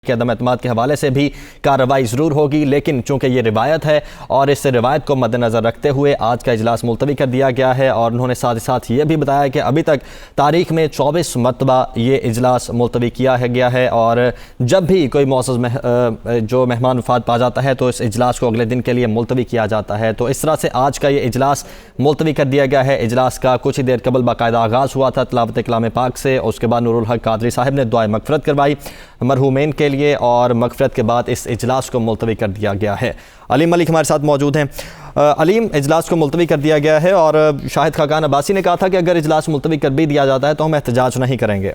के अदम एतमाद के हवाले से भी कार्रवाई ज़रूर होगी, लेकिन चूंकि ये रिवायत है और इस रिवायत को मद्देनज़र रखते हुए आज का इजलास मुलतवी कर दिया गया है। और उन्होंने साथ ही साथ ये भी बताया कि अभी तक तारीख में 24 मरतबा ये इजलास मुलतवी किया गया है और जब भी कोई मौसम जो मेहमान वफात पा जाता है तो इस इजलास को अगले दिन के लिए मुलतवी किया जाता है। तो इस तरह से आज का ये इजलास मुलतवी कर दिया गया है। इजलास का कुछ ही देर कबल बाकायदा आगाज़ हुआ था तिलावत कलाम पाक से, उसके बाद नूरुल हक कादरी साहब ने दुआए मगफरत करवाई मरहूमैन के लिए और मगफरत के बाद इस इजलास को मुलतवी कर दिया गया है। अलीम मलिक हमारे साथ मौजूद हैं। अलीम, इजलास को मुलतवी कर दिया गया है और शाहिद खाकान अब्बासी ने कहा था कि अगर इजलास मुलतवी कर भी दिया जाता है तो हम एहतजाज नहीं करेंगे।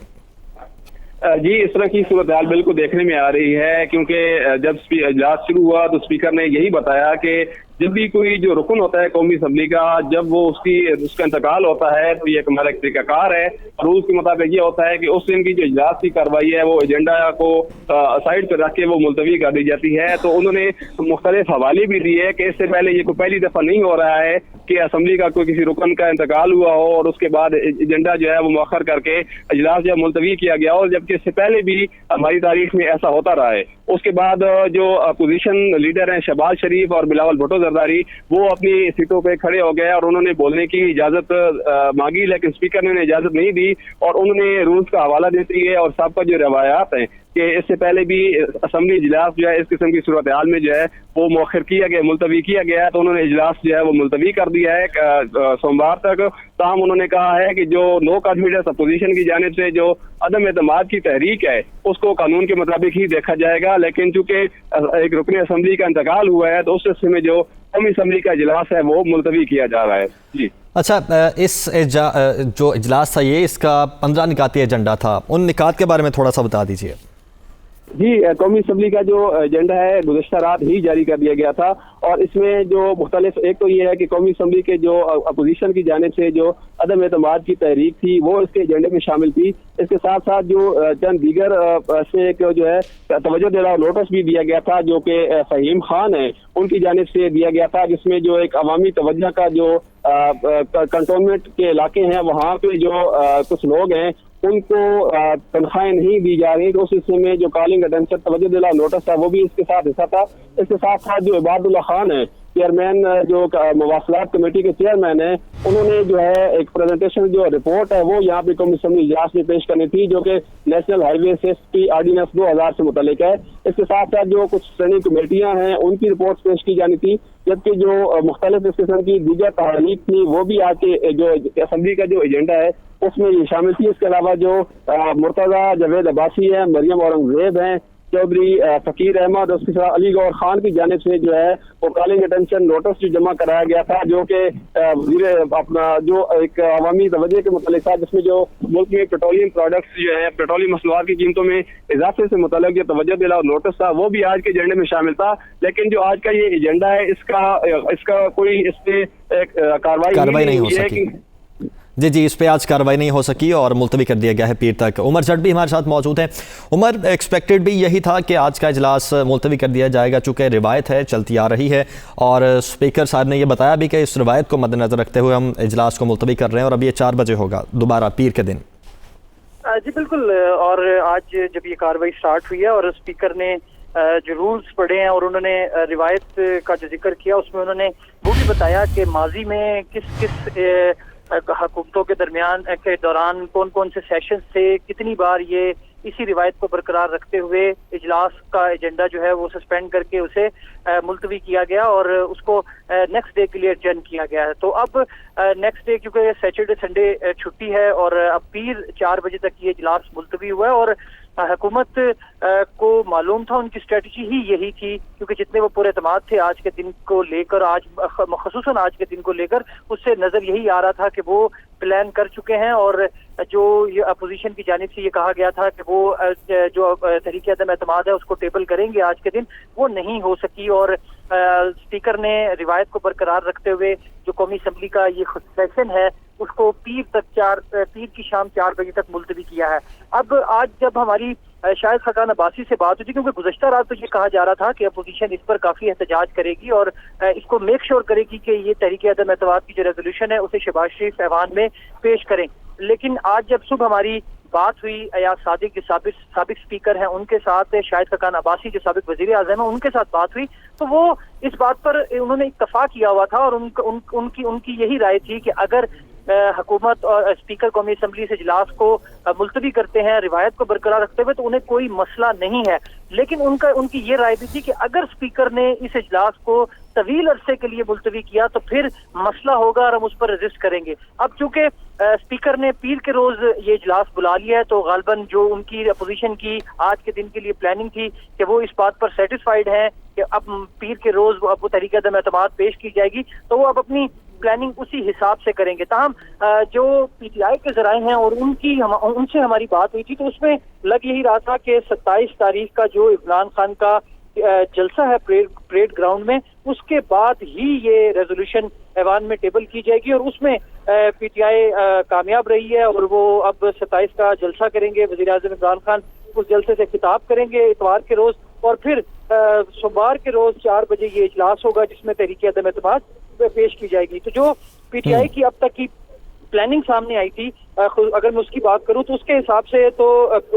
जी, इस तरह की सूरत हाल बिल्कुल देखने में आ रही है, क्योंकि जब इजलास शुरू हुआ तो स्पीकर ने यही बताया कि जब भी कोई जो रुकन होता है कौमी असम्बली का, जब वो उसका इंतकाल होता है तो ये हमारा एक तरीकाकार है। रूल्स के मुताबिक ये होता है कि उस दिन की जो इजलास की कार्रवाई है वो एजेंडा को साइड पर रख के वो मुलतवी कर दी जाती है। तो उन्होंने मुख्तलिफ हवाले भी दिए कि इससे पहले ये कोई पहली दफा नहीं हो रहा है कि असम्बली का कोई किसी रुकन का इंतकाल हुआ हो और उसके बाद एजेंडा जो है वो मौखर करके इजलास जो मुलतवी किया गया हो, जबकि इससे पहले भी हमारी तारीख में ऐसा होता रहा है। उसके बाद जो अपोजिशन लीडर हैं शहबाज शरीफ और बिलावल भुट्टो जरदारी, वो अपनी सीटों पे खड़े हो गए और उन्होंने बोलने की इजाजत मांगी, लेकिन स्पीकर ने उन्हें इजाजत नहीं दी और उन्होंने रूल्स का हवाला देते हुए और सबका जो रवायात हैं कि इससे पहले भी असम्बली इजलास जो है इस किस्म की सूरत हाल में जो है वो मौखर किया गया, मुलतवी किया गया है, तो उन्होंने इजलास जो है वो मुलतवी कर दिया है सोमवार तक। ताहम उन्होंने कहा है कि जो नो कॉन्फिडेंस अपोजिशन की जानिब से जो अदम एतमाद की तहरीक है उसको कानून के मुताबिक ही देखा जाएगा, लेकिन चूंकि एक रुकन असम्बली का इंतकाल हुआ है तो उस सिलसिले में जो कौमी असम्बली का इजलास है वो मुलतवी किया जा रहा है। जी अच्छा, जो इजलास था ये इसका 15 निकाती एजेंडा था, उन निकात के बारे में थोड़ा सा बता दीजिए। जी, कौमी असम्बली का जो एजेंडा है गुज़श्ता रात ही जारी कर दिया गया था और इसमें जो मुख्तलिफ, एक तो ये है कि कौमी असम्बली के जो अपोजिशन की जानिब से जो अदम एतमाद की तहरीक थी वो इसके एजेंडे में शामिल थी। इसके साथ साथ जो चंद दीगर से एक जो है तवज्जो दे रहा नोटिस भी दिया गया था जो कि फहीम खान है उनकी जानिब से दिया गया था, जिसमें जो एक अवामी तवज्जो का जो कंटोनमेंट के इलाके हैं वहाँ पे जो कुछ लोग हैं उनको तनख्वाहें नहीं दी जा रही, तो उस हिस्से में जो कॉलिंग अटेंशन तवज्जो दिला नोटिस था वो भी इसके साथ हिस्सा था। इसके साथ साथ जो इबादुल्लाह खान है चेयरमैन, जो मवासलात कमेटी के चेयरमैन है, उन्होंने जो है एक प्रेजेंटेशन जो रिपोर्ट है वो यहाँ पे कौमी असम्बली इजलास में पेश करनी थी जो कि नेशनल हाईवे सेफ्टी ऑर्डिनेंस 2000 से मुतल्लिक है। इसके साथ साथ जो कुछ श्रेणी कमेटियां हैं उनकी रिपोर्ट पेश की जानी थी, जबकि जो मुख्तलिफ इस किस्म की दीगर तहरीक थी वो भी आज के जो असम्बली का जो एजेंडा है उसमें ये शामिल थी। इसके अलावा जो मुर्तजा जावेद अब्बासी है, मरियम औरंगजेब हैं, चौधरी फकीर अहमद, उसके साथ अली गौर खान की जानिब से जो है वो कॉलिंग अटेंशन नोटिस जो जमा कराया गया था जो कि अपना जो एक अवामी तवज्जो के मुतालिक था, जिसमें जो मुल्क में पेट्रोलियम प्रोडक्ट्स जो है पेट्रोलियम मसनूआत की कीमतों में इजाफे से मुतालिक जो तवज्जो दिला नोटिस था वो भी आज के एजेंडे में शामिल था। लेकिन जो आज का ये एजेंडा है इसका कोई इस पे कार्रवाई नहीं हो सकी। जी, इस पे आज कार्रवाई नहीं हो सकी और मुलतवी कर दिया गया है पीर तक। उमर जट भी हमारे साथ मौजूद हैं। उमर, एक्सपेक्टेड भी यही था कि आज का इजलास मुलतवी कर दिया जाएगा, चूँकि रिवायत है चलती आ रही है और स्पीकर साहब ने यह बताया भी कि इस रिवायत को मद्देनज़र रखते हुए हम इजलास को मुलतवी कर रहे हैं और अब ये 4 बजे होगा दोबारा पीर के दिन। जी बिल्कुल, और आज जब ये कार्रवाई स्टार्ट हुई है और स्पीकर ने जो रूल्स पढ़े हैं और उन्होंने रिवायत का जो जिक्र किया उसमें उन्होंने वो भी बताया कि माजी में किस किस हुकूमतों के दरमियान के दौरान कौन कौन से सेशंस थे, कितनी बार ये इसी रिवायत को बरकरार रखते हुए इजलास का एजेंडा जो है वो सस्पेंड करके उसे मुलतवी किया गया और उसको नेक्स्ट डे के लिए एडजर्न किया गया है। तो अब नेक्स्ट डे क्योंकि सैटरडे संडे छुट्टी है और अब पीर 4 बजे तक ये इजलास मुलतवी हुआ है और हुकूमत को मालूम था, उनकी स्ट्रेटजी ही यही थी, क्योंकि जितने वो पूरे एतमाद थे आज के दिन को लेकर, आज ख़ुसूसन आज के दिन को लेकर, उससे नजर यही आ रहा था कि वो प्लान कर चुके हैं और जो ये अपोजिशन की जानिब से ये कहा गया था कि वो जो तहरीक अदम एतमाद है उसको टेबल करेंगे आज के दिन, वो नहीं हो सकी और स्पीकर ने रिवायत को बरकरार रखते हुए जो कौमी असम्बली का ये सेशन है उसको पीर की शाम 4 बजे तक मुलतवी किया है। अब आज जब हमारी शाहिद खाकान अब्बासी से बात हुई थी, क्योंकि गुज़श्ता रात तो ये कहा जा रहा था कि अपोजिशन इस पर काफी एहतजाज करेगी और इसको मेक श्योर करेगी कि ये तहरीक अदम एतमाद की जो रेजोल्यूशन है उसे शहबाज शरीफ ऐवान में पेश करें, लेकिन आज जब सुबह हमारी बात हुई अयाज सादिक जो साबिक स्पीकर हैं उनके साथ, शाहिद खकान अब्बासी जो साबिक वजीर आज़म है उनके साथ बात हुई, तो वो इस बात पर उन्होंने इत्तफाक किया हुआ था और उनकी यही राय थी कि अगर हुकूमत और स्पीकर कौमी असम्बली से इजलास को मुलतवी करते हैं रिवायत को बरकरार रखते हुए तो उन्हें कोई मसला नहीं है। लेकिन उनकी ये राय भी थी कि अगर स्पीकर ने इस इजलास को तवील अरसे के लिए मुलतवी किया तो फिर मसला होगा और हम उस पर रजिस्ट करेंगे। अब चूंकि स्पीकर ने पीर के रोज ये इजलास बुला लिया है तो गालबन जो उनकी अपोजिशन की आज के दिन के लिए प्लानिंग थी कि वो इस बात पर सेटिस्फाइड है कि अब पीर के रोज अब वो तहरीक अदम एतमाद पेश की जाएगी, तो वो अब अपनी प्लानिंग उसी हिसाब से करेंगे। ताहम जो पीटीआई के जराए हैं और उनसे हमारी बात हुई थी तो उसमें लग यही रहा था कि 27 तारीख का जो इमरान खान का जलसा है परेड ग्राउंड में, उसके बाद ही ये रेजोल्यूशन ऐवान में टेबल की जाएगी और उसमें पीटीआई कामयाब रही है और वो अब 27 का जलसा करेंगे। वजीर आज़म इमरान खान उस जलसे से खिताब करेंगे इतवार के रोज और फिर सोमवार के रोज 4 बजे ये इजलास होगा जिसमें तहरीक अदम एतमाद पेश की जाएगी। तो जो पीटीआई की अब तक की प्लानिंग सामने आई थी, अगर मैं उसकी बात करूं तो उसके हिसाब से तो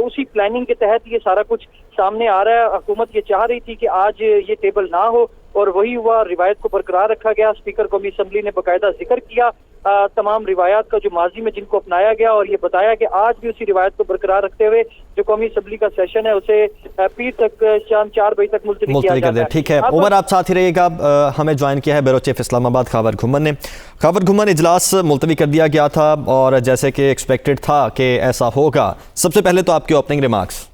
उसी प्लानिंग के तहत ये सारा कुछ सामने आ रहा है। हुकूमत ये चाह रही थी कि आज ये टेबल ना हो और वही हुआ, रिवायत को बरकरार रखा गया। स्पीकर कौमी असम्बली ने बाकायदा जिक्र किया तमाम रिवायात का जो माजी में जिनको अपनाया गया और ये बताया कि आज भी उसी रिवायत को बरकरार रखते हुए जो कौमी असम्बली का सेशन है उसे पीर तक शाम 4 बजे तक मुलतवी किया जाता है। ठीक है उमर, आप साथ ही रहिएगा। हमें ज्वाइन किया है ब्यूरो चीफ इस्लामाबाद खावर घुम्मन ने। खावर घुम्मन, इजलास मुलतवी कर दिया गया था और जैसे कि एक्सपेक्टेड था कि ऐसा होगा, सबसे पहले तो आपके ओपनिंग रिमार्क्स।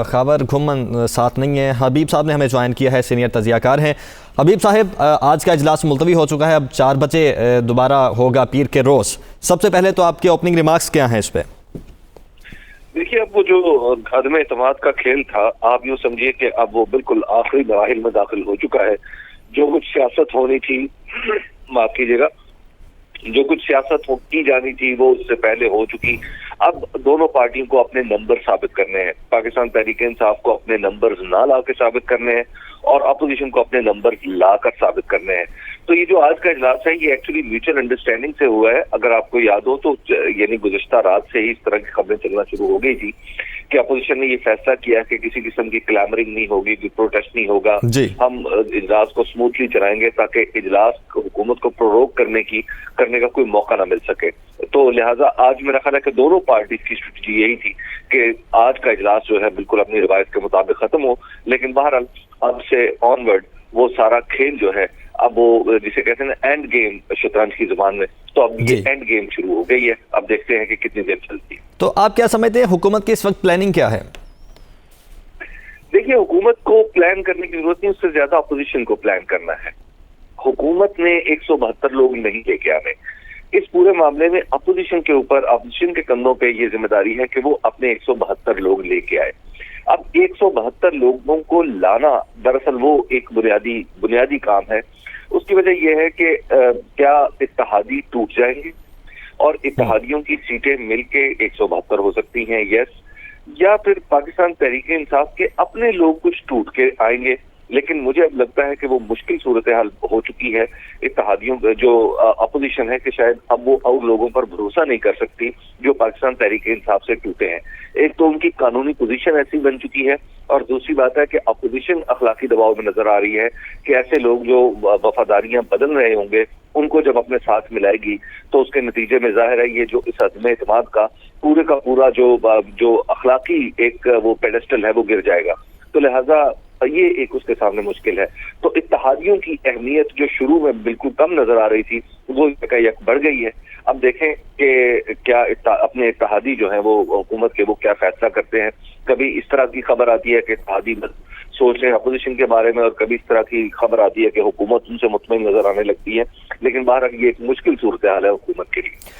खावर घुम्मन साथ नहीं है। हबीब साहब ने हमें ज्वाइन किया है, सीनियर तजियाकार हैं। हबीब साहब, आज का इजलास मुलतवी हो चुका है, अब 4 बजे दोबारा होगा पीर के रोज़। सबसे पहले तो आपके ओपनिंग रिमार्क्स क्या हैं इस पर? देखिए, अब वो जो अदम एतमाद का खेल था, आप यूँ समझिए कि अब वो बिल्कुल आखिरी मराहिल में दाखिल हो चुका है। जो कुछ सियासत होनी थी, माफ कीजिएगा, जो कुछ सियासत की जानी थी वो उससे पहले हो चुकी। अब दोनों पार्टियों को अपने नंबर साबित करने हैं। पाकिस्तान तहरीक इंसाफ को अपने नंबर ना ला के साबित करने हैं और अपोजिशन को अपने नंबर लाकर साबित करने हैं। तो ये जो आज का इजलास है ये एक्चुअली म्यूचुअल अंडरस्टैंडिंग से हुआ है। अगर आपको याद हो तो यानी गुज़िश्ता रात से ही इस तरह की खबरें चलना शुरू हो गई थी कि अपोजिशन ने ये फैसला किया कि किसी किस्म की क्लैमरिंग नहीं होगी, प्रोटेस्ट नहीं होगा, हम इजलास को स्मूथली चलाएंगे ताकि इजलास हुकूमत को प्रोरोक करने का कोई मौका ना मिल सके। तो लिहाजा आज मेरा ख्याल है कि दोनों पार्टी की स्ट्रेटजी यही थी कि आज का इजलास जो है बिल्कुल अपनी रिवायत के मुताबिक खत्म हो। लेकिन बहरहाल अब से ऑनवर्ड वो सारा खेल जो है, अब वो जिसे कहते हैं ना एंड गेम शतरंज की जुबान में, तो अब ये एंड गेम शुरू हो गई है। अब देखते हैं कि कितनी देर चलती है। तो आप क्या समझते हैं, हुकूमत की इस वक्त प्लानिंग क्या है? देखिए, हुकूमत को प्लान करने की जरूरत नहीं, उससे ज्यादा अपोजिशन को प्लान करना है। हुकूमत ने 172 लोग नहीं लेके आने। इस पूरे मामले में अपोजिशन के ऊपर, अपोजिशन के कंधों पे ये जिम्मेदारी है कि वो अपने 172 लोग लेके आए। अब 172 लोगों को लाना दरअसल वो एक बुनियादी काम है। उसकी वजह यह है कि क्या इत्तेहादी टूट जाएंगे और इत्तेहादियों की सीटें मिलके 172 हो सकती हैं, यस, या फिर पाकिस्तान तहरीक इंसाफ के अपने लोग कुछ टूट के आएंगे। लेकिन मुझे अब लगता है कि वो मुश्किल सूरत हाल हो चुकी है इत्तेहादियों जो अपोजिशन है कि शायद अब वो और लोगों पर भरोसा नहीं कर सकती जो पाकिस्तान तहरीक इंसाफ से टूटे हैं। एक तो उनकी कानूनी पोजीशन ऐसी बन चुकी है और दूसरी बात है कि अपोजिशन अखलाकी दबाव में नजर आ रही है कि ऐसे लोग जो वफादारियां बदल रहे होंगे उनको जब अपने साथ मिलाएगी तो उसके नतीजे में जाहिर है ये जो इस अदम एतमाद का पूरा जो अखलाकी एक वो पेडेस्टल है वो गिर जाएगा। तो लिहाजा ये एक उसके सामने मुश्किल है। तो इत्तेहादियों की अहमियत जो शुरू में बिल्कुल कम नजर आ रही थी वो यक बढ़ गई है। अब देखें कि क्या अपने इत्तेहादी जो है वो हुकूमत के वो क्या फैसला करते हैं। कभी इस तरह की खबर आती है कि इत्तेहादी सोच रहे हैं अपोजिशन के बारे में और कभी इस तरह की खबर आती है कि हुकूमत उनसे मुतमईन नजर आने लगती है। लेकिन बहरहाल ये एक मुश्किल सूरत हाल है हुकूमत के लिए।